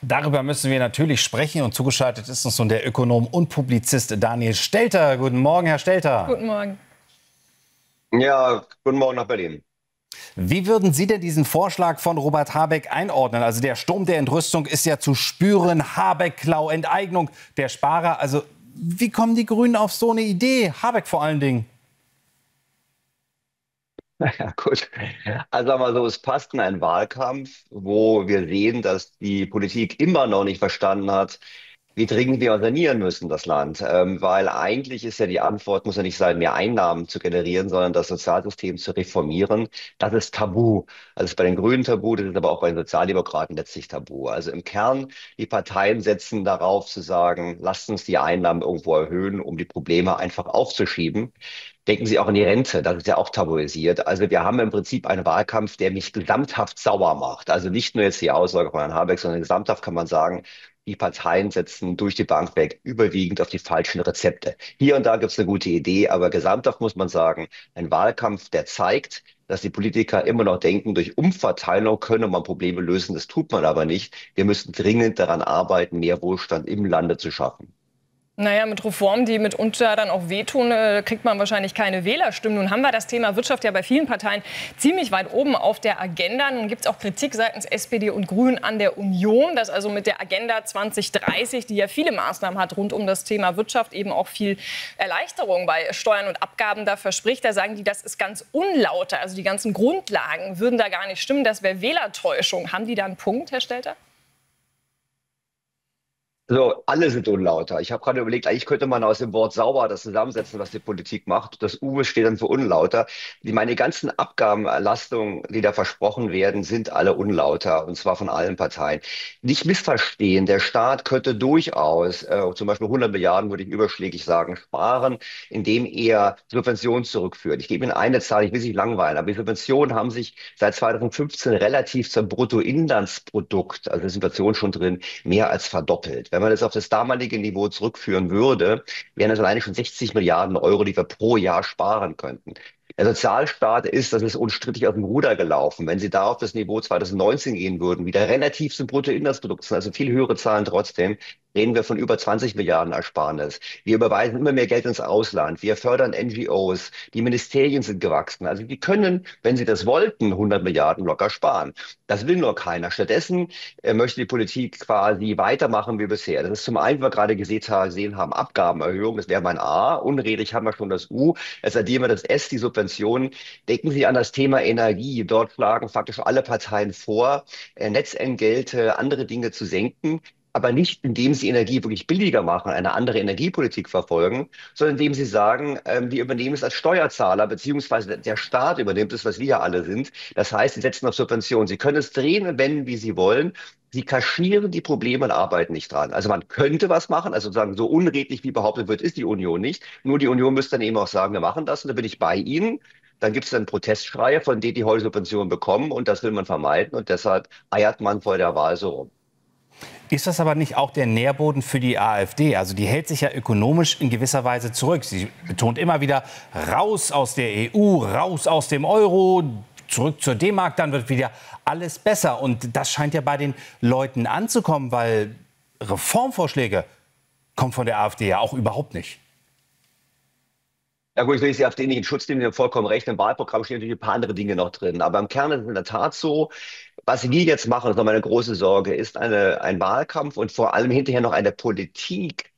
Darüber müssen wir natürlich sprechen und zugeschaltet ist uns nun der Ökonom und Publizist Daniel Stelter. Guten Morgen, Herr Stelter. Guten Morgen. Ja, guten Morgen nach Berlin. Wie würden Sie denn diesen Vorschlag von Robert Habeck einordnen? Also der Sturm der Entrüstung ist ja zu spüren. Habeck-Klau, Enteignung der Sparer. Also wie kommen die Grünen auf so eine Idee? Habeck vor allen Dingen. Ja, gut. Also sagen wir mal so, es passt in einen Wahlkampf, wo wir sehen, dass die Politik immer noch nicht verstanden hat, wie dringend wir sanieren müssen, das Land. Weil eigentlich ist ja die Antwort, muss ja nicht sein, mehr Einnahmen zu generieren, sondern das Sozialsystem zu reformieren. Das ist tabu. Das ist bei den Grünen tabu, das ist aber auch bei den Sozialdemokraten letztlich tabu. Also im Kern, die Parteien setzen darauf zu sagen, lasst uns die Einnahmen irgendwo erhöhen, um die Probleme einfach aufzuschieben. Denken Sie auch an die Rente, das ist ja auch tabuisiert. Also wir haben im Prinzip einen Wahlkampf, der mich gesamthaft sauer macht. Also nicht nur jetzt die Aussage von Herrn Habeck, sondern gesamthaft kann man sagen, die Parteien setzen durch die Bank weg überwiegend auf die falschen Rezepte. Hier und da gibt es eine gute Idee, aber gesamthaft muss man sagen, ein Wahlkampf, der zeigt, dass die Politiker immer noch denken, durch Umverteilung könne man Probleme lösen. Das tut man aber nicht. Wir müssen dringend daran arbeiten, mehr Wohlstand im Lande zu schaffen. Naja, mit Reformen, die mitunter dann auch wehtun, kriegt man wahrscheinlich keine Wählerstimmen. Nun haben wir das Thema Wirtschaft ja bei vielen Parteien ziemlich weit oben auf der Agenda. Nun gibt es auch Kritik seitens SPD und Grünen an der Union, dass also mit der Agenda 2030, die ja viele Maßnahmen hat rund um das Thema Wirtschaft, eben auch viel Erleichterung bei Steuern und Abgaben da verspricht. Da sagen die, das ist ganz unlauter. Also die ganzen Grundlagen würden da gar nicht stimmen. Das wäre Wählertäuschung. Haben die da einen Punkt, Herr Stelter? So, alle sind unlauter. Ich habe gerade überlegt, eigentlich könnte man aus dem Wort sauber das zusammensetzen, was die Politik macht. Das U steht dann für unlauter. Meine ganzen Abgabenerlastungen, die da versprochen werden, sind alle unlauter, und zwar von allen Parteien. Nicht missverstehen, der Staat könnte durchaus, zum Beispiel 100 Milliarden, würde ich überschlägig sagen, sparen, indem er Subventionen zurückführt. Ich gebe Ihnen eine Zahl, ich will Sie nicht langweilen, aber die Subventionen haben sich seit 2015 relativ zum Bruttoinlandsprodukt, also ist Inflation schon drin, mehr als verdoppelt. Wenn man das auf das damalige Niveau zurückführen würde, wären das alleine schon 60 Milliarden Euro, die wir pro Jahr sparen könnten. Der Sozialstaat ist, das ist unstrittig aus dem Ruder gelaufen. Wenn Sie da auf das Niveau 2019 gehen würden, wieder relativ zum Bruttoinlandsprodukt, also viel höhere Zahlen trotzdem, reden wir von über 20 Milliarden Ersparnis. Wir überweisen immer mehr Geld ins Ausland. Wir fördern NGOs. Die Ministerien sind gewachsen. Also die können, wenn sie das wollten, 100 Milliarden locker sparen. Das will nur keiner. Stattdessen möchte die Politik quasi weitermachen wie bisher. Das ist zum einen, wie wir gerade gesehen haben, Abgabenerhöhung. Das wäre mein A. Unredlich haben wir schon das U. Es addieren wir das S, die Subventionen. Denken Sie an das Thema Energie. Dort schlagen faktisch alle Parteien vor, Netzentgelte, andere Dinge zu senken, aber nicht, indem sie Energie wirklich billiger machen, eine andere Energiepolitik verfolgen, sondern indem sie sagen, wir übernehmen es als Steuerzahler, beziehungsweise der Staat übernimmt es, was wir ja alle sind. Das heißt, sie setzen auf Subventionen. Sie können es drehen und wenden, wie sie wollen. Sie kaschieren die Probleme und arbeiten nicht dran. Also man könnte was machen, also sozusagen so unredlich wie behauptet wird, ist die Union nicht. Nur die Union müsste dann eben auch sagen, wir machen das und da bin ich bei Ihnen. Dann gibt es dann Protestschreie von denen, die heute Subventionen bekommen, und das will man vermeiden, und deshalb eiert man vor der Wahl so rum. Ist das aber nicht auch der Nährboden für die AfD? Also die hält sich ja ökonomisch in gewisser Weise zurück. Sie betont immer wieder, raus aus der EU, raus aus dem Euro, zurück zur D-Mark, dann wird wieder alles besser. Und das scheint ja bei den Leuten anzukommen, weil Reformvorschläge kommen von der AfD ja auch überhaupt nicht. Ja gut, ich will jetzt die AfD nicht in Schutz nehmen, Sie haben vollkommen recht. Im Wahlprogramm stehen natürlich ein paar andere Dinge noch drin. Aber im Kern ist es in der Tat so, was wir jetzt machen, das ist noch meine große Sorge, ist ein Wahlkampf und vor allem hinterher noch eine Politik,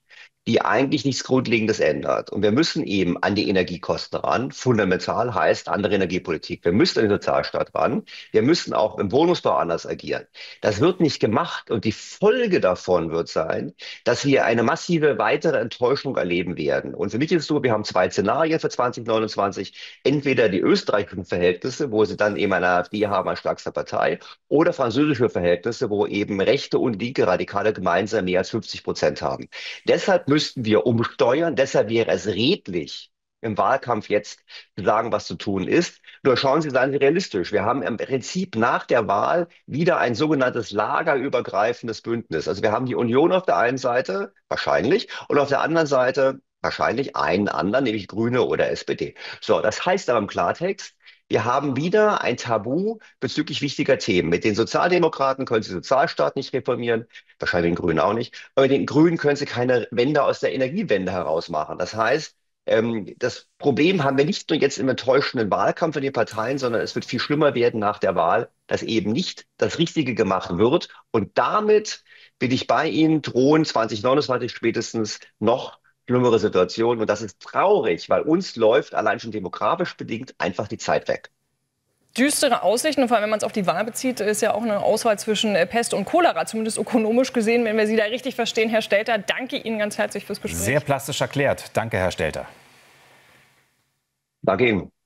die eigentlich nichts Grundlegendes ändert. Und wir müssen eben an die Energiekosten ran. Fundamental heißt andere Energiepolitik. Wir müssen an den Sozialstaat ran. Wir müssen auch im Wohnungsbau anders agieren. Das wird nicht gemacht. Und die Folge davon wird sein, dass wir eine massive weitere Enttäuschung erleben werden. Und für mich ist es so, wir haben zwei Szenarien für 2029. Entweder die österreichischen Verhältnisse, wo sie dann eben eine AfD haben als stärkste Partei, oder französische Verhältnisse, wo eben Rechte und linke Radikale gemeinsam mehr als 50% haben. Deshalb müssten wir umsteuern. Deshalb wäre es redlich, im Wahlkampf jetzt zu sagen, was zu tun ist. Nur schauen Sie, seien Sie realistisch. Wir haben im Prinzip nach der Wahl wieder ein sogenanntes lagerübergreifendes Bündnis. Also wir haben die Union auf der einen Seite, wahrscheinlich, und auf der anderen Seite wahrscheinlich einen anderen, nämlich Grüne oder SPD. So, das heißt aber im Klartext, Wir haben wieder ein Tabu bezüglich wichtiger Themen. Mit den Sozialdemokraten können Sie den Sozialstaat nicht reformieren, wahrscheinlich den Grünen auch nicht. Aber mit den Grünen können Sie keine Wende aus der Energiewende heraus machen. Das heißt, das Problem haben wir nicht nur jetzt im enttäuschenden Wahlkampf in den Parteien, sondern es wird viel schlimmer werden nach der Wahl, dass eben nicht das Richtige gemacht wird. Und damit bin ich bei Ihnen, drohen 2029 spätestens noch schlimmere Situationen. Und das ist traurig, weil uns läuft allein schon demografisch bedingt einfach die Zeit weg. Düstere Aussichten, vor allem wenn man es auf die Wahl bezieht, ist ja auch eine Auswahl zwischen Pest und Cholera, zumindest ökonomisch gesehen, wenn wir Sie da richtig verstehen. Herr Stelter, danke Ihnen ganz herzlich fürs Gespräch. Sehr plastisch erklärt. Danke, Herr Stelter. Danke Ihnen.